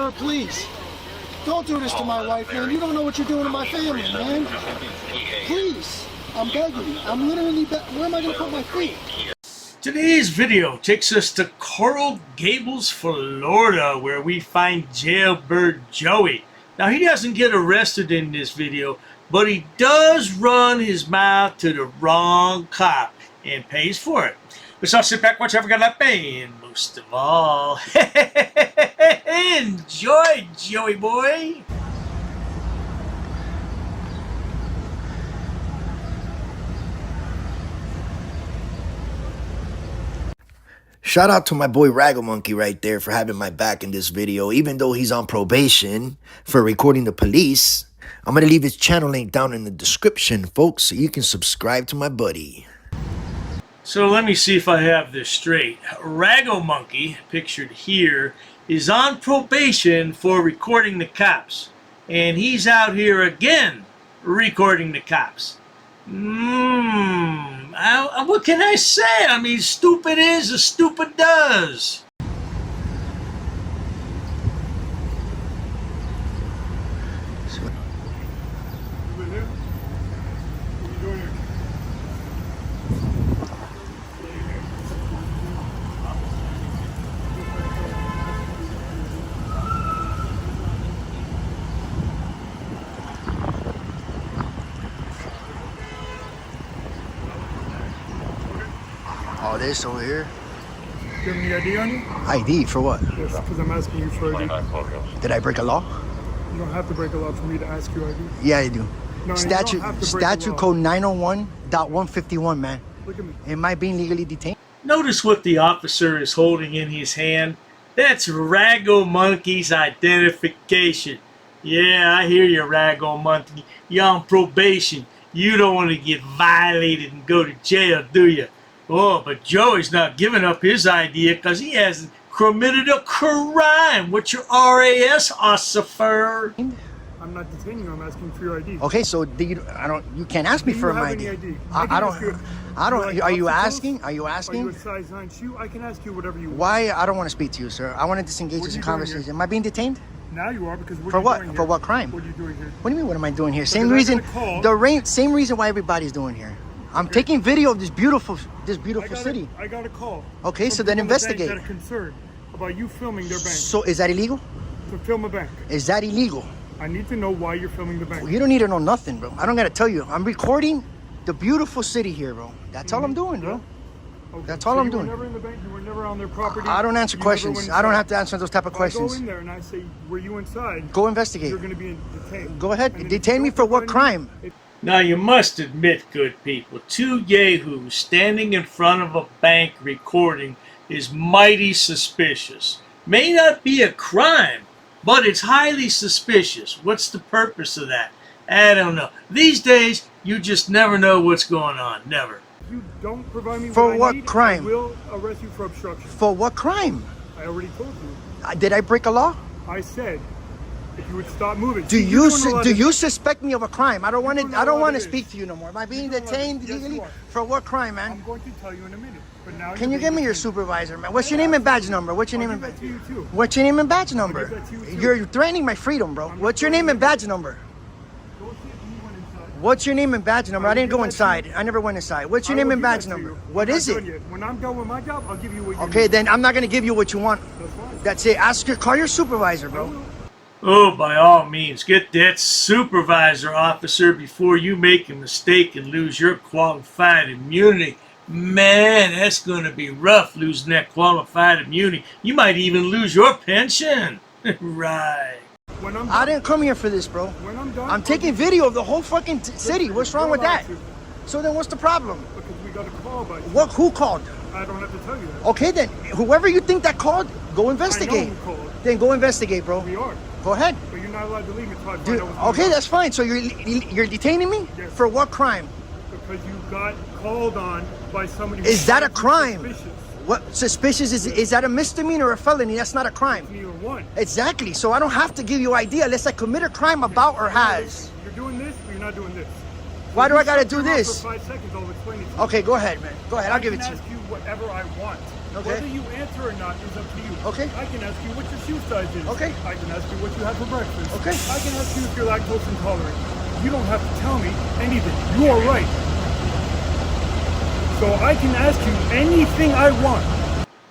Sir, please. Don't do this to my wife, man. You don't know what you're doing to my family, man. Please. I'm begging. I'm literally where am I going to put my feet? Today's video takes us to Coral Gables, Florida, where we find Jailbird Joey. Now, he doesn't get arrested in this video, but he does run his mouth to the wrong cop and pays for it. So sit back, watch every guy pay, and most of all, enjoy, Joey boy. Shout out to my boy Raggle Monkey right there for having my back in this video. Even though he's on probation for recording the police, I'm going to leave his channel link down in the description, folks, so you can subscribe to my buddy. So let me see if I have this straight. Raggle Monkey, pictured here, is on probation for recording the cops. And he's out here again recording the cops. What can I say? I mean, stupid is as stupid does. All this over here. Do you have any ID on you? ID for what? Yes, because I'm asking you for ID. Did I break a law? You don't have to break a law for me to ask you ID. Yeah, I do. No, Statute code 901.151, man. Look at me. Am I being legally detained? Notice what the officer is holding in his hand. That's Raggle Monkey's identification. Yeah, I hear you, Raggle Monkey. You're on probation. You don't want to get violated and go to jail, do you? Oh, but Joey's not giving up his idea because he hasn't committed a crime. What's your RAS, officer? I'm not detaining you. I'm asking for your ID. Okay, so you can't ask me for my ID. I don't. Are you asking? Are you asking? Are you a size 9 shoe? I can ask you whatever you want. Why? I don't want to speak to you, sir. I want to disengage this conversation. Am I being detained? Now you are, because for what? For what crime? What are you doing here? What do you mean? What am I doing here? Same reason. Same reason why everybody's doing here. I'm taking video of this beautiful city. I got a call. Okay, so then investigate. That are concerned about you filming their bank. So is that illegal? To film a bank. Is that illegal? I need to know why you're filming the bank. Well, you don't need to know nothing, bro. I don't gotta tell you. I'm recording the beautiful city here, bro. That's all I'm doing, bro. Okay. That's all I'm doing. You were never in the bank. You were never on their property. I don't answer questions. I don't have to answer those type of questions. I go in there and I say, were you inside? Go investigate. You're going to be detained. Go ahead. Detain me for what crime? Now, you must admit, good people, two yahoos standing in front of a bank recording is mighty suspicious. May not be a crime, but it's highly suspicious. What's the purpose of that? I don't know. These days, you just never know what's going on. Never. If you don't provide me for what I what need, crime? I will arrest you for obstruction. For what crime? I already told you. Did I break a law? I said, if you would stop moving. Do you suspect me of a crime? I don't want to speak to you no more. Am I being detained legally? For what crime, man? I'm going to tell you in a minute. But now can you give me your supervisor, man? What's your name and badge number? What's your name and badge? What's your name and badge number? You're threatening my freedom, bro. What's your name and badge number? What's your name and badge number? I didn't go inside. I never went inside. What's your name and badge number? What is it? When I'm done with my job, I'll give you what you need. Okay, then I'm not gonna give you what you want. That's it. Call your supervisor, bro. Oh, by all means, get that supervisor, officer, before you make a mistake and lose your qualified immunity. Man, that's going to be rough, losing that qualified immunity. You might even lose your pension. Right. I didn't come here for this, bro. When I'm done, I'm taking video of the whole fucking city. What's wrong with that? So then what's the problem? Because we got a call about you. What? Who called? I don't have to tell you that. Okay, then whoever you think that called, go investigate. I know who called. Then go investigate, bro. We are. Go ahead. But you're not allowed to leave until I find out what's okay, going on. that's fine. So you're detaining me? Yes. For what crime? Because you got called on by somebody who is that a crime? Suspicious. What suspicious is that a misdemeanor or a felony? That's not a crime. It's neither one. Exactly. So I don't have to give you ID unless I commit a crime about or has. You're doing this, but you're not doing this. Why do I gotta do this? For 5 seconds, I'll explain it to you. Okay, go ahead, man. Go ahead. I'll give it to you. I can ask you whatever I want. Okay. Whether you answer or not is up to you. Okay. I can ask you what your shoe size is. Okay. I can ask you what you had for breakfast. Okay. I can ask you if you're lactose intolerant. You don't have to tell me anything. You are right. So I can ask you anything I want.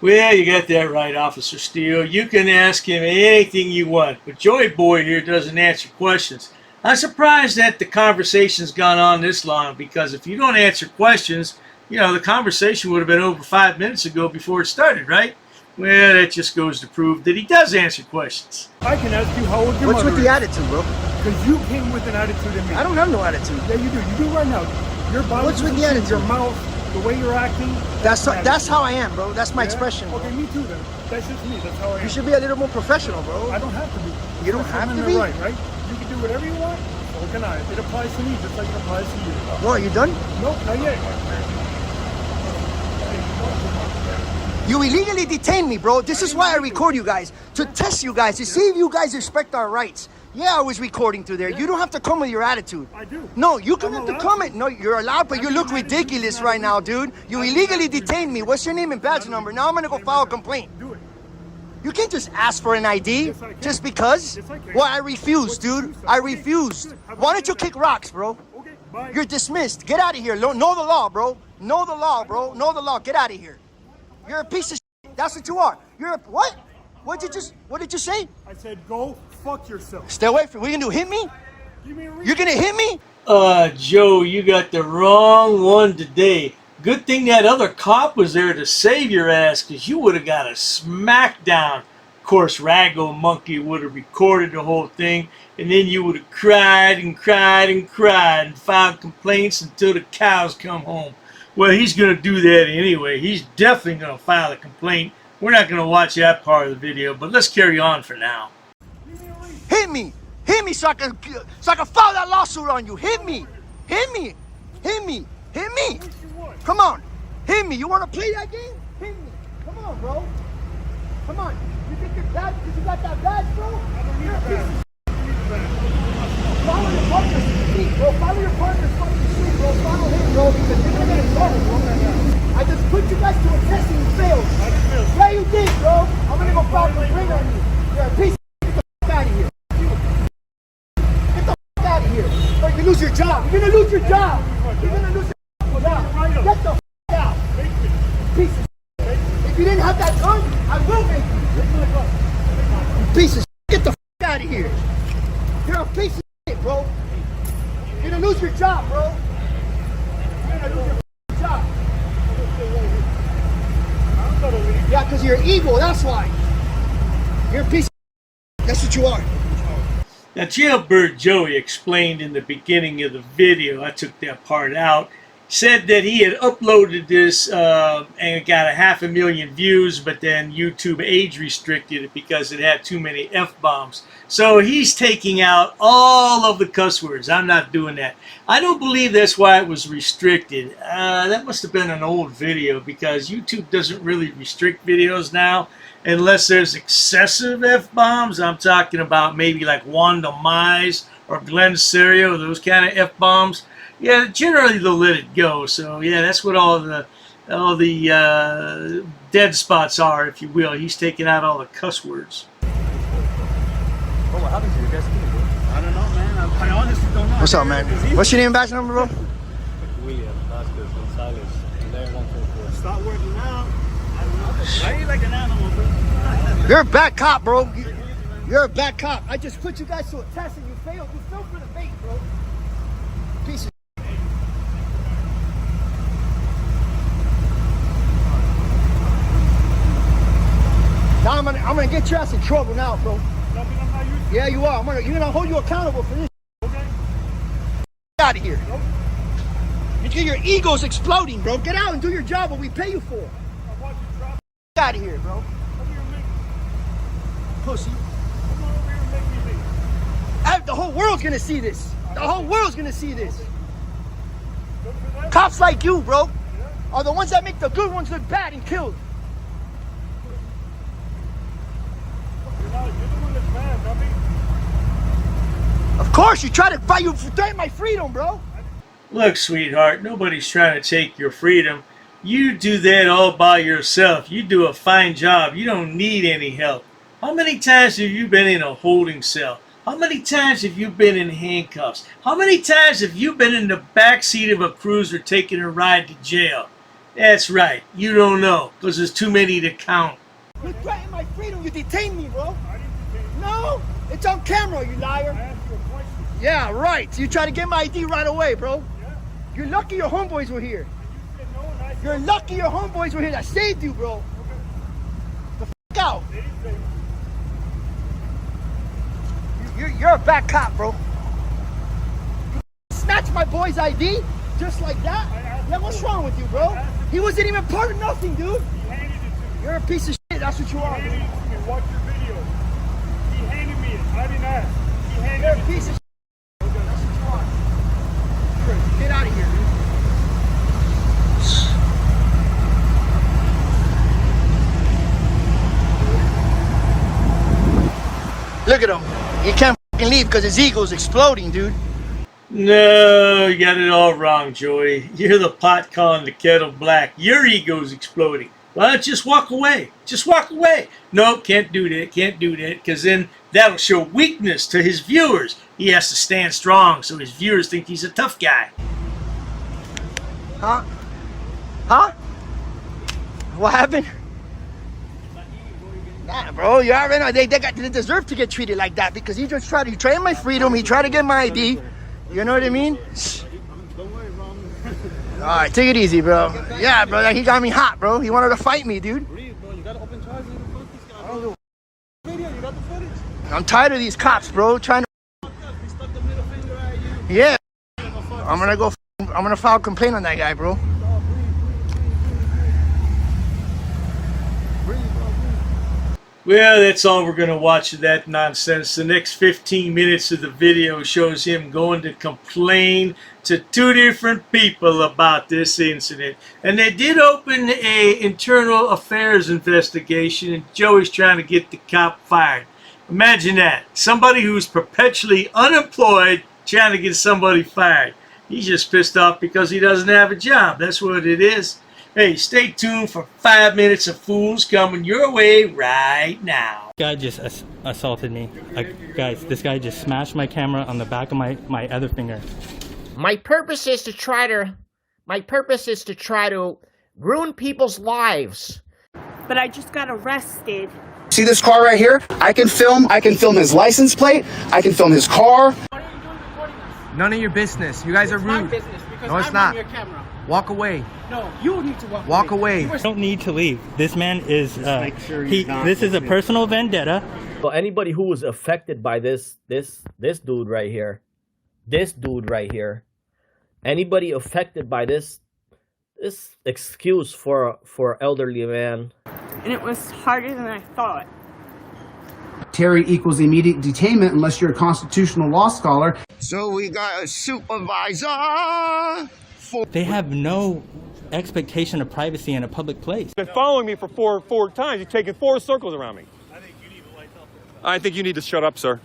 Well, you got that right, Officer Steele. You can ask him anything you want, but Joey Boy here doesn't answer questions. I'm surprised that the conversation's gone on this long, because if you don't answer questions, you know, the conversation would have been over 5 minutes ago before it started, right? Well, that just goes to prove that he does answer questions. I can ask you how old your What's mother with the attitude, bro? Because you came with an attitude in me. I don't have no attitude. Yeah, you do. You do right now. Your body, What's with the attitude? your mouth, the way you're acting. That's how I am, bro. That's my expression. Bro. Okay, me too then. That's just me. That's how I am. You should be a little more professional, bro. I don't have to be. You don't have to be? Right, right? You can do whatever you want. So can I. It applies to me just like it applies to you. What, are you done? Nope, not yet. You illegally detained me, bro. This is why I record you guys. To test you guys, to see if you guys respect our rights. Yeah, I was recording through there. You don't have to come with your attitude. I do. No, you can I'm have to allowed comment. to. No, you're allowed, but you look ridiculous right now, dude. You illegally detained me. What's your name and badge number? Now I'm gonna go file a complaint. Do it. You can't just ask for an ID Yes, I can. just because. Yes, I can. Well, I refuse, dude. I refused. Why don't you kick rocks, bro? Okay, bye. You're dismissed. Get out of here. Know the law, bro. Know the law, bro. Know the law. Get out of here. You're a piece of shit. That's what you are. You're a what? What did you say? I said go fuck yourself. Stay away from me. What you gonna do? Hit me? Give me a reason. You're gonna hit me? Joe, you got the wrong one today. Good thing that other cop was there to save your ass, because you would have got a smackdown. Of course, Rago Monkey would have recorded the whole thing, and then you would have cried and cried and cried and filed complaints until the cows come home. Well, he's going to do that anyway. He's definitely going to file a complaint. We're not going to watch that part of the video, but let's carry on for now. Hit me. Hit me so I can file that lawsuit on you. Hit me. Hit me. Hit me. Hit me. Come on. Hit me. You want to play that game? Hit me. Come on, bro. Come on. You think you're bad because you got that badge, bro? You're a piece of shit. Follow your partner's feet, bro. Follow your partner's fucking feet, bro. Follow him, bro, because you're gonna get in trouble, bro. I just put you guys to a test and you failed. Yeah, you did, bro. I'm gonna go file a complaint on you. You're a piece of shit. Get the fuck out of here. Get the fuck out of here. Or you can lose your job. You're gonna lose your job. You're gonna lose your job. Get the fuck out. Piece of shit. If you didn't have that gun, I will make you. You piece of shit. Get the fuck out of here. You're a piece of shit, bro. You're gonna lose your job, bro. You're gonna lose your job. Yeah, because you're evil, that's why. You're a piece of shit. That's what you are. Now, Jailbird Joey explained in the beginning of the video, I took that part out, said that he had uploaded this and it got 500,000 views, but then YouTube age restricted it because it had too many F-bombs. So he's taking out all of the cuss words. I'm not doing that. I don't believe that's why it was restricted. That must have been an old video, because YouTube doesn't really restrict videos now unless there's excessive F-bombs. I'm talking about maybe like Wanda Mize or Glenn Serio, those kind of F-bombs. Yeah, generally they'll let it go. So yeah, that's what all the dead spots are, if you will. He's taking out all the cuss words. Oh, what happened to you guys? I don't know, man. I honestly don't know. What's up, man? What's your name and badge number, bro? William Vasquez Gonzalez. There, 144. Stop working out. Why are you like an animal, bro? You're a bad cop, bro. You're a bad cop. I just put you guys to a test and you failed. You fell for the bait, bro. Piece of Now I'm gonna get your ass in trouble now, bro. Yeah, you are. You're gonna hold you accountable for this. Okay. Get out of here. Nope. Because your ego's exploding, bro. Get out and do your job, what we pay you for. I want you to drop. Get out of here, bro. Come here and make. Pussy. Come on over here and make me leave. The whole world's gonna see this. The whole world's gonna see this. Look for that. Cops like you, bro, are the ones that make the good ones look bad and killed. You're the one that's mad, not me. Of course, you try to fight. You threaten my freedom, bro. Look, sweetheart, nobody's trying to take your freedom. You do that all by yourself. You do a fine job. You don't need any help. How many times have you been in a holding cell? How many times have you been in handcuffs? How many times have you been in the backseat of a cruiser taking a ride to jail? That's right. You don't know, because there's too many to count. You threatened my freedom. You detained me, bro. I didn't detain you. No, it's on camera, you I liar. asked you a question. Yeah, right. You try to get my ID right away, bro. Yeah. You're lucky your homeboys were here. You said no, and I said You're lucky your homeboys were here that saved you, bro. The f out. they didn't say. You're a bad cop, bro. You snatched my boy's ID just like that? Yeah, what's wrong with you, bro? He wasn't even part of nothing, dude. He handed it to me. You're a piece of shit. That's what you are, He dude. handed it to me. Watch your video. He handed me it. I didn't ask. He handed You're it a to me. piece of shit. That's what you are. Get out of here, dude. Look at him. He can't fucking leave because his ego's exploding, dude. No, you got it all wrong, Joey. You're the pot calling the kettle black. Your ego's exploding. Why don't you just walk away? Just walk away. No, can't do that. Can't do that, because then that'll show weakness to his viewers. He has to stand strong so his viewers think he's a tough guy. Huh? Huh? What happened? Nah, bro, you already know they deserve to get treated like that because he just tried my freedom. He tried to get my ID. You know what I mean? Don't worry, Ron. All right, take it easy, bro. Yeah, bro, he got me hot, bro. He wanted to fight me, dude. Breathe, bro. You gotta open charges and fuck this guy. I don't know. Video, you got the footage. I'm tired of these cops, bro. Trying to. He stuck the middle finger at you. Yeah. I'm gonna file a complaint on that guy, bro. Well, that's all we're going to watch of that nonsense. The next 15 minutes of the video shows him going to complain to 2 different people about this incident. And they did open a internal affairs investigation, and Joey's trying to get the cop fired. Imagine that. Somebody who's perpetually unemployed trying to get somebody fired. He's just pissed off because he doesn't have a job. That's what it is. Hey, stay tuned for 5 minutes of fools coming your way right now. Guy just assaulted me. Guys, this guy just smashed my camera on the back of my other finger. My purpose is to try to ruin people's lives. But I just got arrested. See this car right here? I can film his license plate. I can film his car. What are you doing recording us? None of your business. You guys are rude. My business because No, it's I'm not. on your camera. Walk away. No, you need to walk Walk away. You don't need to leave. This man is, this is a personal vendetta. So anybody who was affected by this dude right here, anybody affected by this excuse for elderly man. And it was harder than I thought. Terry equals immediate detainment unless you're a constitutional law scholar. So we got a supervisor. They have no expectation of privacy in a public place. You've been following me for four times. You've taken 4 circles around me. I think you need to lighten up. I think you need to shut up, sir.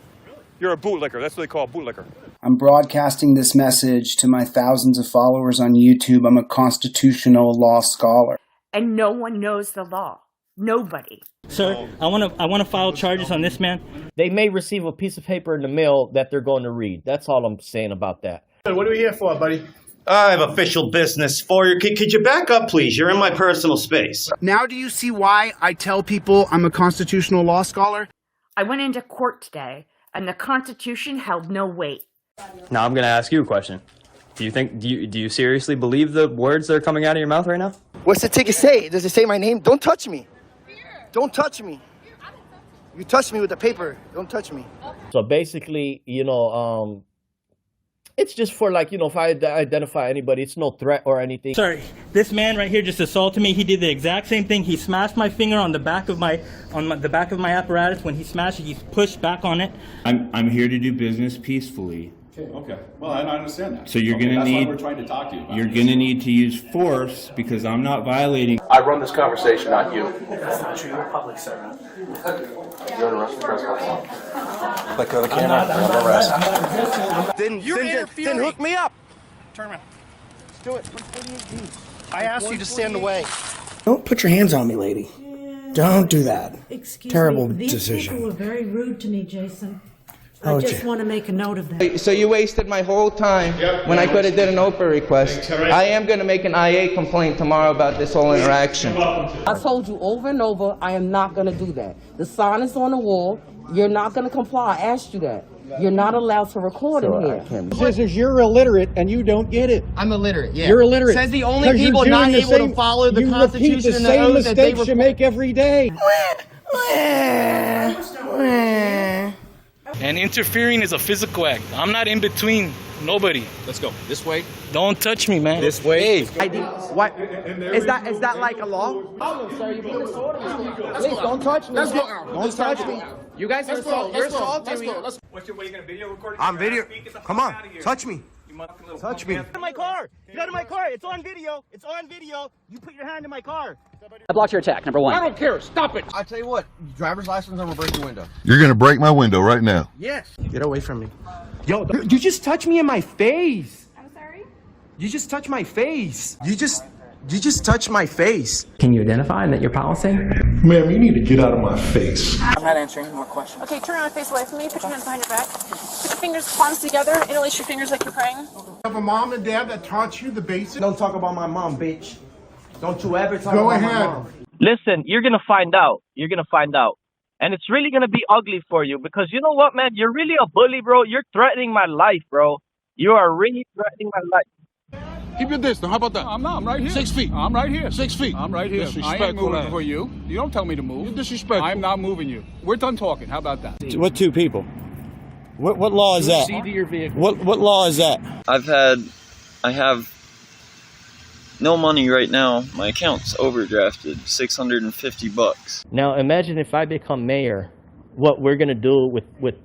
You're a bootlicker. That's what they call a bootlicker. I'm broadcasting this message to my thousands of followers on YouTube. I'm a constitutional law scholar. And no one knows the law. Nobody. Sir, I want to file charges on this man. They may receive a piece of paper in the mail that they're going to read. That's all I'm saying about that. What are we here for, buddy? I have official business for you. Could you back up, please? You're in my personal space. Now do you see why I tell people I'm a constitutional law scholar? I went into court today, and the Constitution held no weight. Now I'm going to ask you a question. Do you seriously believe the words that are coming out of your mouth right now? What's the ticket say? Does it say my name? Don't touch me. Don't touch me. You touch me with the paper. Don't touch me. So basically, it's just for if I identify anybody, it's no threat or anything. Sorry, this man right here just assaulted me. He did the exact same thing. He smashed my finger on the back of my apparatus. When he smashed it, he pushed back on it. I'm here to do business peacefully. Okay. Well, I understand that. So you're gonna that's need. why we're trying to talk to you. You're gonna need to use force because I'm not violating. I run this conversation, not you. That's not true. You're a public servant. You're under arrest for trespassing. Let go of the camera. I'm arrested. Then hook me up. Turn around. Let's do it. 148 G. I asked you to stand away. Don't put your hands on me, lady. Don't do that. Excuse Terrible me. These decision. people were very rude to me, Jason. Oh, I just want to make a note of that. So you wasted my whole time when I could have did an OPA request. I am going to make an IA complaint tomorrow about this whole interaction. I told you over and over, I am not going to do that. The sign is on the wall. You're not going to comply. I asked you that. You're not allowed to record in here. Says you're illiterate and you don't get it. I'm illiterate, yeah. You're illiterate. Says the only people not able to follow the Constitution and the oath that they mistakes you make every day. And interfering is a physical act. I'm not in between nobody. Let's go. This way. Don't touch me, man. This way. What? Is that like a law? Please don't touch me. Let's go. Don't touch me. You guys are assaulting me. What's your way? You gonna video record? I'm video. Come on, touch me. Touch me. Get out of my car. Get out of my car. It's on video. It's on video. You put your hand in my car. I blocked your attack, number one. I don't care. Stop it. I tell you what. Driver's license. I'm gonna break your window. You're gonna break my window right now. Yes. Get away from me. Yo, you just touched me in my face. I'm sorry? You just touched my face. You just touched my face. Can you identify that your policy? Ma'am, you need to get out of my face. I'm not answering any more questions. Okay, turn around, face away from me. Put your hands behind your back. Put your fingers, palms together. Interlace your fingers like you're praying. You have a mom and dad that taught you the basics? Don't talk about my mom, bitch. Don't you ever talk Go about ahead. my mom. Listen, you're gonna find out. You're gonna find out. And it's really gonna be ugly for you because you know what, man? You're really a bully, bro. You're threatening my life, bro. You are really threatening my life. Keep your distance. How about that? I'm right here. 6 feet. I'm right here. 6 feet. I'm right here. I ain't moving for you. You don't tell me to move. You're disrespectful. I'm not moving you. We're done talking. How about that? What two people? What law is that? Proceed to your vehicle. What law is that? I have no money right now. My account's overdrafted, $650. Now imagine if I become mayor, what we're gonna do with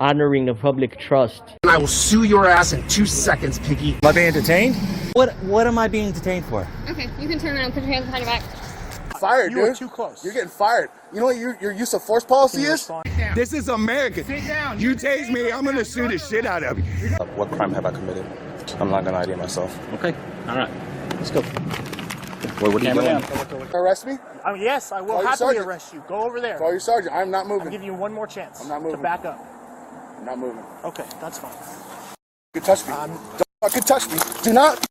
honoring the public trust. And I will sue your ass in 2 seconds, Piggy. Am I being detained? What am I being detained for? Okay, you can turn around and put your hands behind your back. Fired, You dude. were too close. You're getting fired. You know what your use of force policy is? This is America. Sit down. You tase me, I'm gonna sue the shit out of you. What crime have I committed? I'm not gonna ID myself. Okay. All right. Let's go. What are you doing? Arrest me? Yes, I will Call your happily sergeant. arrest you. Go over there. Call your sergeant. I'm not moving. I'll give you one more chance. I'm not moving. To back up. I'm not moving. Okay, that's fine. You can touch me. Don't fucking touch me. Do not